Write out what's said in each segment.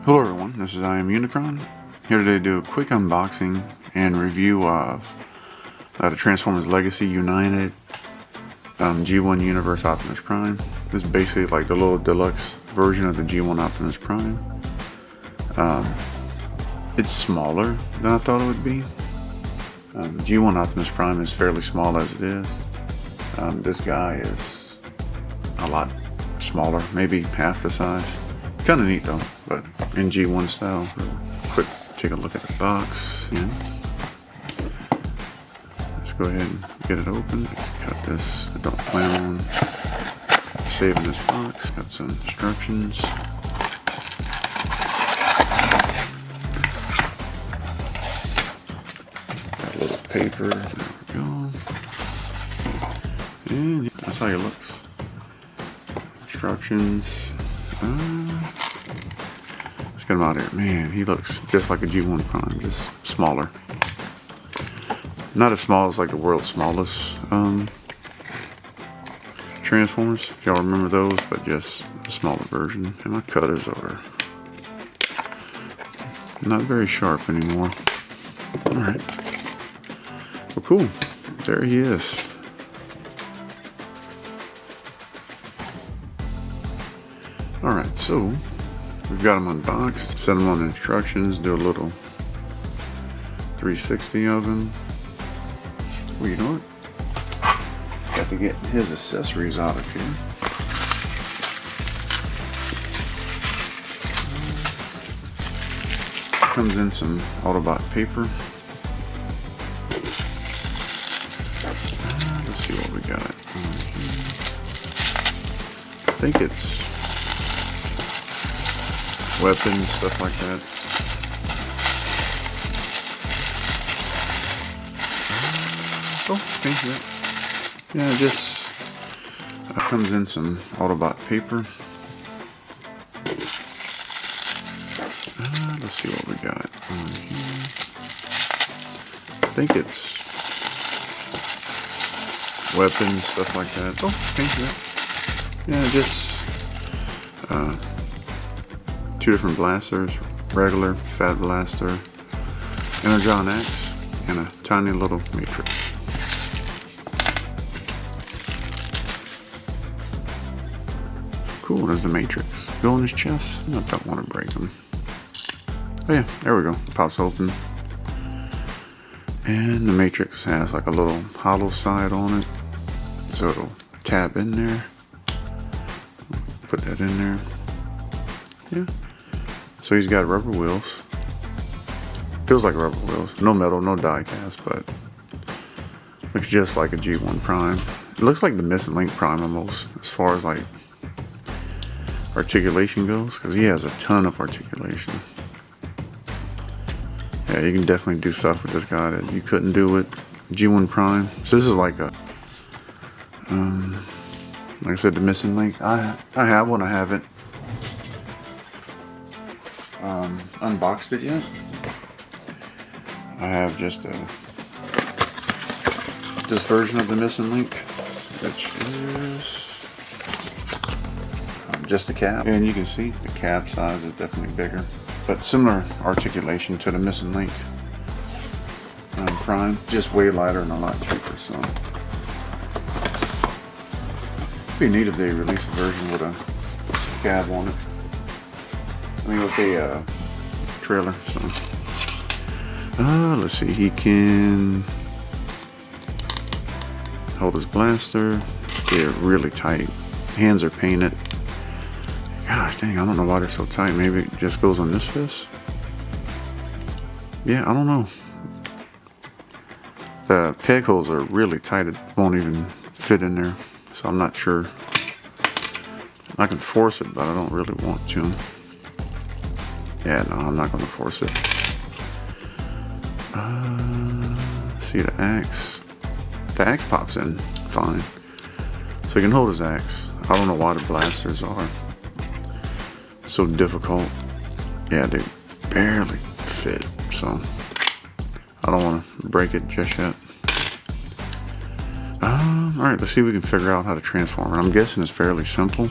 Hello everyone, this is I Am Unicron, here today to do a quick unboxing and review of the Transformers Legacy United G1 Universe Optimus Prime. This is basically like the little deluxe version of the G1 Optimus Prime. It's smaller than I thought it would be. G1 Optimus Prime is fairly small as it is. This guy is a lot smaller, maybe half the size. Kind of neat though, but in G1 style. Quick, take a look at the box. Yeah. Let's go ahead and get it open. Let's cut this. I don't plan on saving this box. Got some instructions. Got a little paper. There we go. And yeah, that's how he looks. Instructions. Let's get him out here. Man, he looks just like a G1 Prime, just smaller. Not as small as like the world's smallest Transformers, if y'all remember those, but just a smaller version. And my cutters are not very sharp anymore. Alright. Well, cool. There he is. Alright, so we've got them unboxed, set them on the instructions, do a little 360 of them. Well, you know what? Got to get his accessories out of here. Comes in some Autobot paper. Let's see what we got. I think it's weapons, stuff like that. Oh, okay, yeah, just comes in some Autobot paper. Let's see what we got on here. I think it's weapons, stuff like that. Oh, okay, yeah, just two different blasters, regular, fat blaster, Energon X, and a tiny little matrix. Cool, there's the matrix. Go in his chest. I don't want to break him. Oh yeah, there we go. It pops open. And the matrix has like a little hollow side on it. So it'll tab in there. Put that in there. Yeah. So he's got rubber wheels. Feels like rubber wheels. No metal, no die cast, but looks just like a G1 Prime. It looks like the Missing Link Prime almost, as far as like articulation goes, because he has a ton of articulation. Yeah, you can definitely do stuff with this guy that you couldn't do with G1 Prime. So this is like a, like I said, the Missing Link. I have one. I haven't unboxed it yet. I have just this version of the Missing Link, which is just a cap, and you can see the cap size is definitely bigger, but similar articulation to the Missing Link Prime, just way lighter and a lot cheaper. So it'd be neat if they release a version with a cab on it. I mean, with a trailer. So let's see, he can hold his blaster. They're really tight. Hands are painted. Gosh dang, I don't know why they're so tight. Maybe it just goes on this fist. Yeah, I don't know. The peg holes are really tight. It won't even fit in there. So I'm not sure. I can force it, but I don't really want to. Yeah, no, I'm not going to force it. See the axe. The axe pops in fine. So he can hold his axe. I don't know why the blasters are so difficult. Yeah, they barely fit. So I don't want to break it just yet. Alright, let's see if we can figure out how to transform it. I'm guessing it's fairly simple.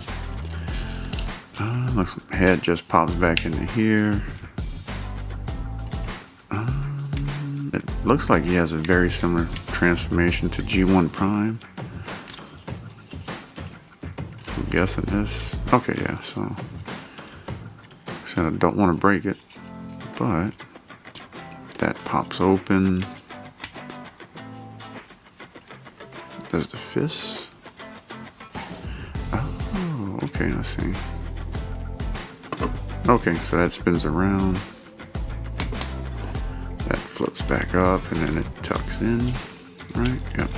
Looks like head just pops back into here. It looks like he has a very similar transformation to G1 Prime. I'm guessing this. Okay, yeah, so I don't want to break it, but that pops open. There's the fist. Oh, okay, I see. Okay, so that spins around. That flips back up and then it tucks in, right? Yep.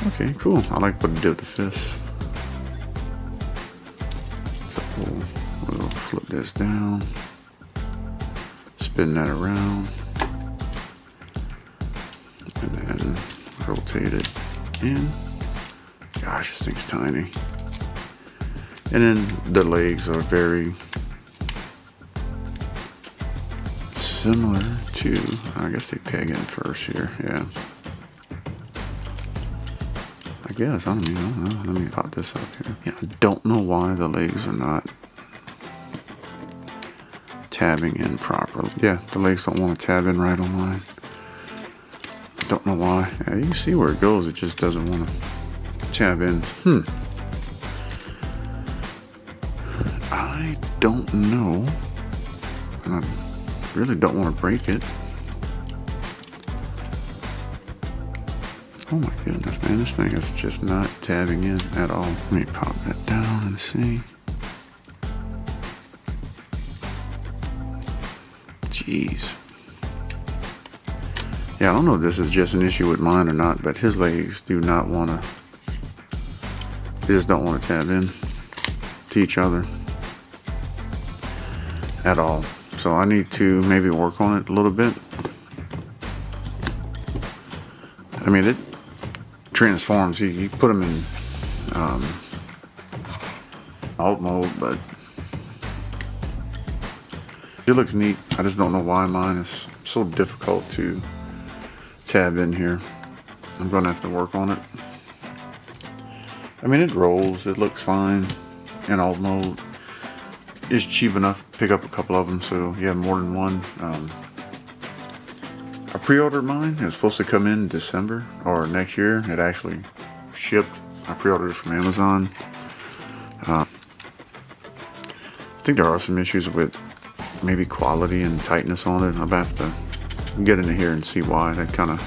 Okay, cool. I like what it did with the fist. We'll flip this down, spin that around, and then rotate it in. Gosh, this thing's tiny. And then the legs are very similar to, I guess they peg in first here, yeah. I guess, I don't know. Let me pop this up here. Yeah, I don't know why the legs are not tabbing in properly. Yeah, the legs don't want to tab in right on mine. Don't know why. Yeah, you can see where it goes, it just doesn't want to tab in. I don't know. And I really don't want to break it. Oh my goodness, man, this thing is just not tabbing in at all. Let me pop that down and see. Jeez. Yeah, I don't know if this is just an issue with mine or not, but his legs do not want to, they just don't want to tab in to each other at all. So I need to maybe work on it a little bit. I mean, it transforms. You put them in alt mode, but it looks neat. I just don't know why mine is so difficult to tab in here. I'm gonna have to work on it. I mean, it rolls. It looks fine in alt mode. It's cheap enough to pick up a couple of them, so you have more than one. I pre-ordered mine. It was supposed to come in December or next year. It actually shipped. I pre-ordered it from Amazon. I think there are some issues with maybe quality and tightness on it. I'll have to get into here and see why. That kind of,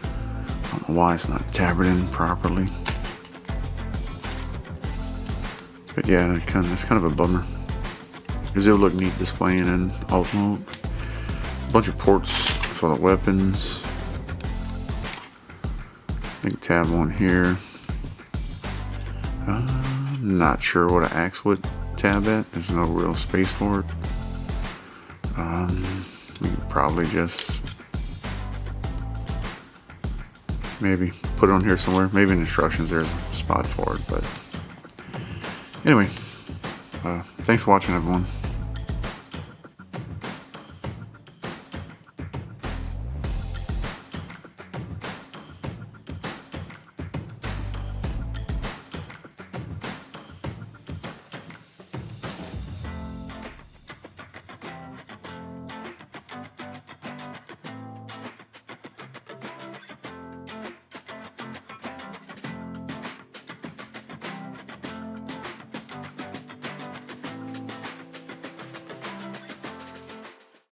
I don't know why it's not tabbed in properly. But yeah, that's kind of a bummer. Because it'll look neat displaying in alt mode. A bunch of ports for the weapons. I think tab one here. I'm not sure what an axe would tab at. There's no real space for it. We could probably just maybe put it on here somewhere. Maybe in instructions there's a spot for it. But anyway, thanks for watching, everyone.